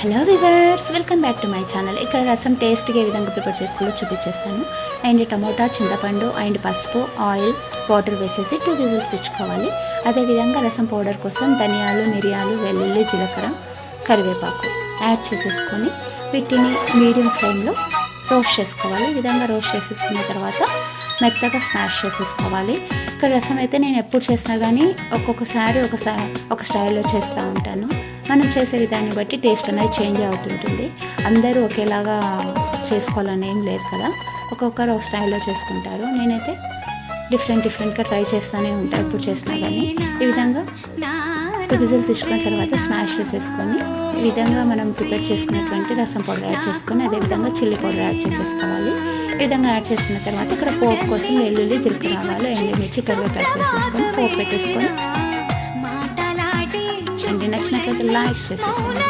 Hello viewers, welcome back to my channel. ఇక్కడ రసం టేస్ట్గా ఏ విధంగా ప్రిపేర్ చేసుకోవాలో చూపించేస్తాను. అండ్ టమోటా, చింతపండు అండ్ పసుపు, ఆయిల్, వాటర్ వేసేసి 2 విజిల్స్ తెచ్చుకోవాలి. అదేవిధంగా రసం పౌడర్ కోసం ధనియాలు, మిరియాలు, వెల్లుల్లి, జీలకర్ర, కరివేపాకు యాడ్ చేసేసుకొని వీటిని మీడియం ఫ్లేమ్లో రోస్ట్ చేసుకోవాలి. ఈ విధంగా రోస్ట్ చేసేసుకున్న తర్వాత మెత్తగా స్మాష్ చేసేసుకోవాలి. ఇక్కడ రసం అయితే నేను ఎప్పుడు చేసినా కానీ ఒక్కొక్కసారి ఒక స్టైల్లో చేస్తూ ఉంటాను. మనం చేసే విధాన్ని బట్టి టేస్ట్ అనేది చేంజ్ అవుతుంటుంది. అందరూ ఒకేలాగా చేసుకోవాలని ఏం లేదు కదా, ఒక్కొక్కరు ఒక స్టైల్లో చేసుకుంటారు. నేనైతే డిఫరెంట్గా ట్రై చేస్తూనే ఉంటాను ఎప్పుడు చేసినా కానీ. ఈ విధంగా 2 విజిల్స్ తీసుకున్న తర్వాత స్మాష్ చేసేసుకొని ఈ విధంగా మనం ప్రిపేర్ చేసుకున్నటువంటి రసం పౌడర్ యాడ్ చేసుకొని అదేవిధంగా చిల్లీ పౌడర్ యాడ్ చేసేసుకోవాలి. ఈ విధంగా యాడ్ చేసుకున్న తర్వాత ఇక్కడ పోపు కోసం వెల్లుల్లి, జీలకర్ర, ఆవాలు, ఎండుమిర్చి, కరివేపాకు వేసేసుకొని పోపు పెట్టేసుకొని అండి నచ్చినట్లయితే లైక్ చేసేసుకోండి.